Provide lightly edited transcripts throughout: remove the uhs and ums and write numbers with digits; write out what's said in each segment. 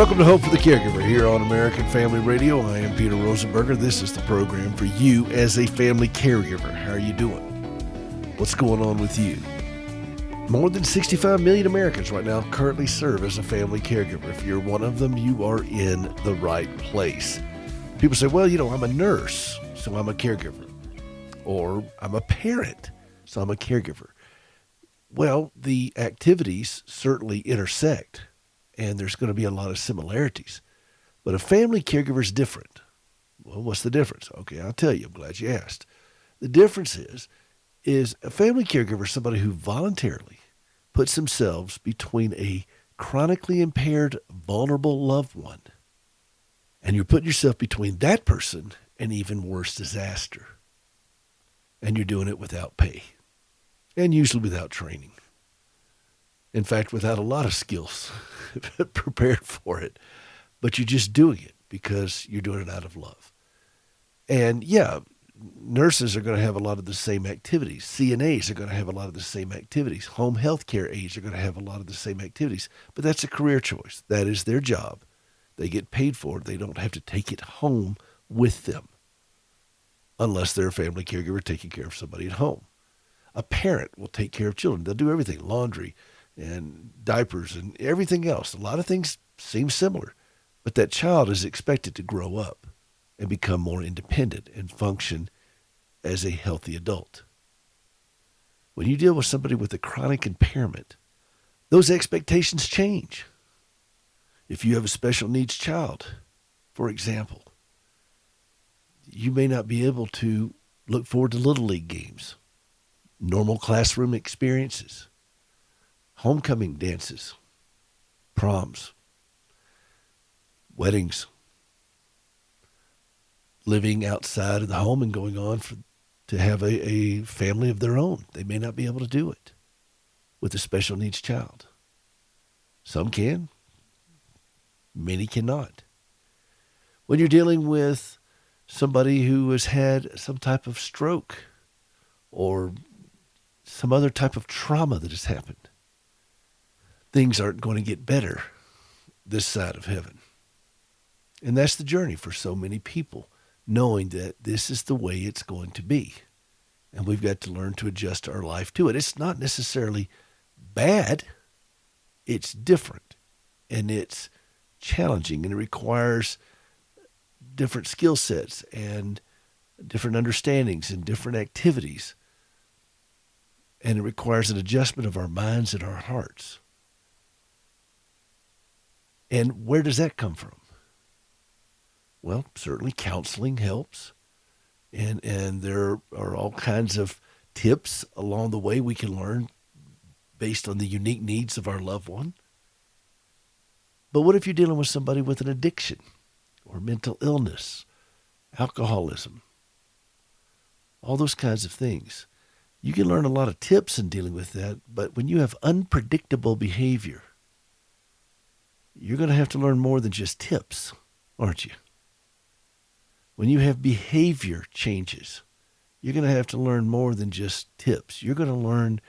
Welcome to Hope for the Caregiver here on American Family Radio. I am Peter Rosenberger. This is the program for you as a family caregiver. How are you doing? What's going on with you? More than 65 million Americans right now currently serve as a family caregiver. If you're one of them, you are in the right place. People say, well, I'm a nurse, so I'm a caregiver. Or I'm a parent, so I'm a caregiver. Well, the activities certainly intersect, and there's going to be a lot of similarities. But a family caregiver is different. Well, what's the difference? Okay, I'll tell you. I'm glad you asked. The difference is a family caregiver is somebody who voluntarily puts themselves between a chronically impaired, vulnerable loved one, and you're putting yourself between that person and even worse disaster. And you're doing it without pay, and usually without training. In fact, without a lot of skills prepared for it. But you're just doing it because you're doing it out of love. And yeah, nurses are going to have a lot of the same activities. CNAs are going to have a lot of the same activities. Home health care aides are going to have a lot of the same activities. But that's a career choice. That is their job. They get paid for it. They don't have to take it home with them, unless they're a family caregiver taking care of somebody at home. A parent will take care of children. They'll do everything, laundry and diapers and everything else. A lot of things seem similar, but that child is expected to grow up and become more independent and function as a healthy adult. When you deal with somebody with a chronic impairment, those expectations change. If you have a special needs child, for example, you may not be able to look forward to Little League games, normal classroom experiences, homecoming dances, proms, weddings, living outside of the home and going on to have a family of their own. They may not be able to do it with a special needs child. Some can, many cannot. When you're dealing with somebody who has had some type of stroke or some other type of trauma that has happened, things aren't going to get better this side of heaven. And that's the journey for so many people, knowing that this is the way it's going to be. And we've got to learn to adjust our life to it. It's not necessarily bad. It's different. And it's challenging. And it requires different skill sets and different understandings and different activities. And it requires an adjustment of our minds and our hearts. And where does that come from? Well, certainly counseling helps. And there are all kinds of tips along the way we can learn based on the unique needs of our loved one. But what if you're dealing with somebody with an addiction or mental illness, alcoholism, all those kinds of things? You can learn a lot of tips in dealing with that, but when you have unpredictable behavior, you're going to have to learn more than just tips, aren't you? When you have behavior changes, you're going to have to learn more than just tips. You're going to learn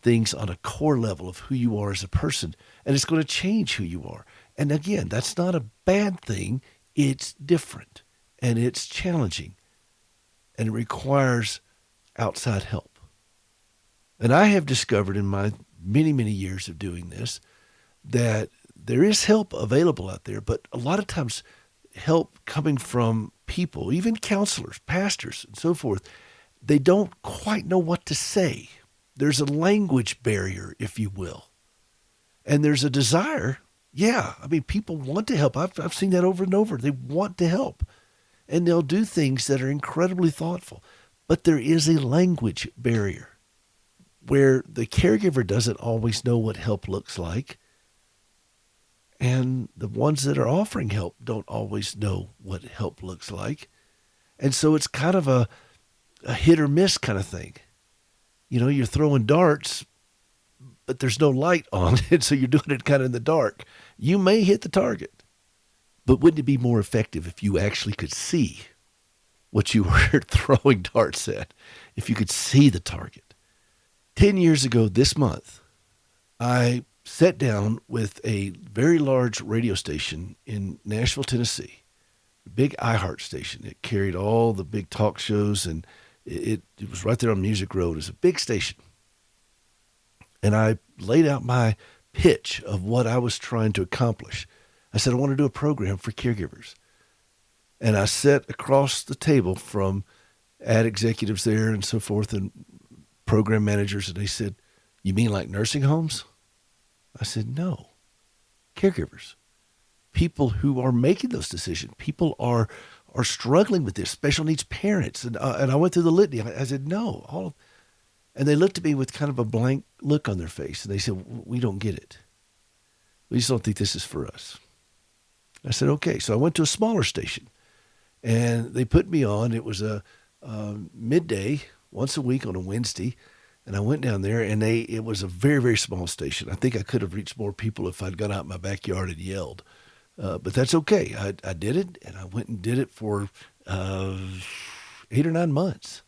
things on a core level of who you are as a person, and it's going to change who you are. And again, that's not a bad thing. It's different, and it's challenging, and it requires outside help. And I have discovered in my many, many years of doing this that there is help available out there, but a lot of times help coming from people, even counselors, pastors, and so forth, they don't quite know what to say. There's a language barrier, if you will. And there's a desire. Yeah, people want to help. I've seen that over and over. They want to help. And they'll do things that are incredibly thoughtful. But there is a language barrier where the caregiver doesn't always know what help looks like. And the ones that are offering help don't always know what help looks like. And so it's kind of a hit or miss kind of thing. You're throwing darts, but there's no light on it, so you're doing it kind of in the dark. You may hit the target, but wouldn't it be more effective if you actually could see what you were throwing darts at, if you could see the target? 10 years ago this month, I sat down with a very large radio station in Nashville, Tennessee, a big iHeart station. It carried all the big talk shows, and it was right there on Music Road. It was a big station. And I laid out my pitch of what I was trying to accomplish. I said, I want to do a program for caregivers. And I sat across the table from ad executives there and so forth and program managers, and they said, you mean like nursing homes? I said, no, caregivers, people who are making those decisions. People are struggling with this, special needs parents. And I went through the litany. I said, no. And they looked at me with kind of a blank look on their face, and they said, we don't get it. We just don't think this is for us. I said, okay. So I went to a smaller station, and they put me on. It was a midday, once a week on a Wednesday. And I went down there, and it was a very, very small station. I think I could have reached more people if I'd gone out in my backyard and yelled. But that's okay. I did it, and I went and did it for 8 or 9 months.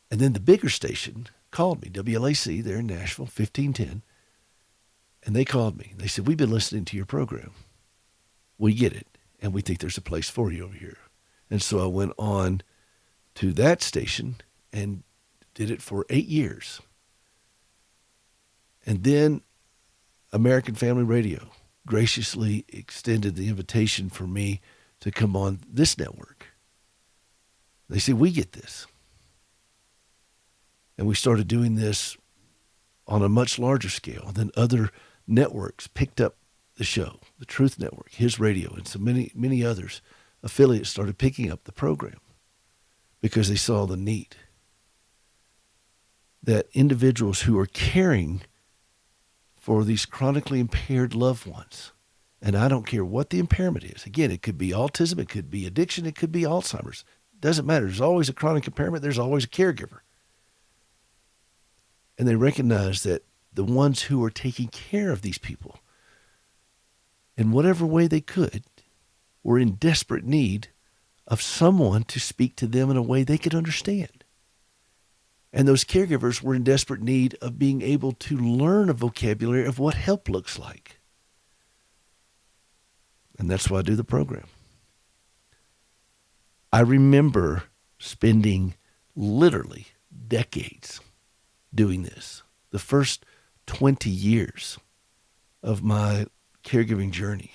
And then the bigger station called me, WLAC there in Nashville, 1510. And they called me. They said, we've been listening to your program. We get it, and we think there's a place for you over here. And so I went on to that station and did it for 8 years. And then American Family Radio graciously extended the invitation for me to come on this network. They said, we get this. And we started doing this on a much larger scale. Then other networks picked up the show, the Truth Network, His Radio, and so many others, affiliates started picking up the program because they saw the need that individuals who are caring for these chronically impaired loved ones, and I don't care what the impairment is. Again, it could be autism, it could be addiction, it could be Alzheimer's. It doesn't matter. There's always a chronic impairment. There's always a caregiver. And they recognize that the ones who are taking care of these people in whatever way they could were in desperate need of someone to speak to them in a way they could understand. And those caregivers were in desperate need of being able to learn a vocabulary of what help looks like. And that's why I do the program. I remember spending literally decades doing this. The first 20 years of my caregiving journey,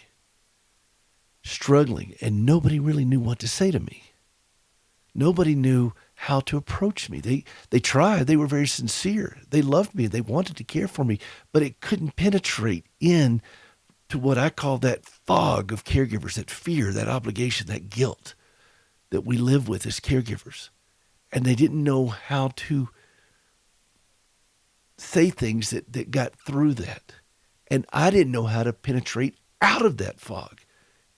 struggling, and nobody really knew what to say to me. Nobody knew how to approach me. They tried. They were very sincere. They loved me. They wanted to care for me, but it couldn't penetrate in to what I call that fog of caregivers, that fear, that obligation, that guilt that we live with as caregivers. And they didn't know how to say things that got through that. And I didn't know how to penetrate out of that fog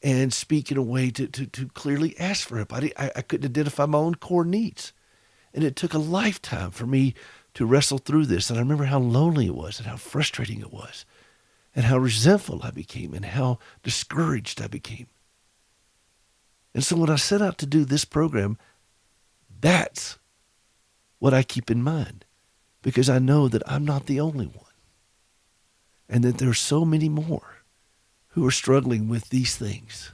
and speak in a way to clearly ask for help. I couldn't identify my own core needs. And it took a lifetime for me to wrestle through this. And I remember how lonely it was and how frustrating it was and how resentful I became and how discouraged I became. And so when I set out to do this program, that's what I keep in mind, because I know that I'm not the only one and that there are so many more who are struggling with these things.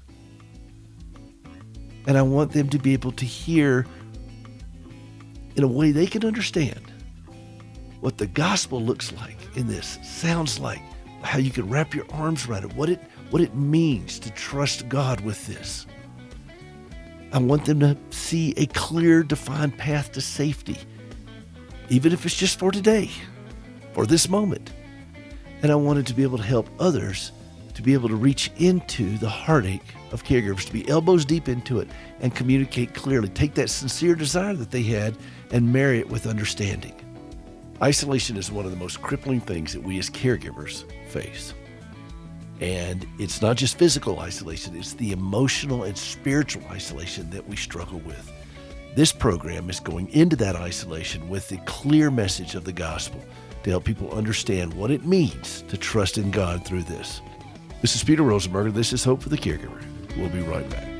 And I want them to be able to hear in a way they can understand what the gospel looks like in this, sounds like, how you can wrap your arms around it, what it means to trust God with this. I want them to see a clear, defined path to safety, even if it's just for today, for this moment. And I wanted to be able to help others to be able to reach into the heartache of caregivers, to be elbows deep into it and communicate clearly, take that sincere desire that they had and marry it with understanding. Isolation is one of the most crippling things that we as caregivers face. And it's not just physical isolation, it's the emotional and spiritual isolation that we struggle with. This program is going into that isolation with the clear message of the gospel to help people understand what it means to trust in God through this. This is Peter Rosenberger. This is Hope for the Caregiver. We'll be right back.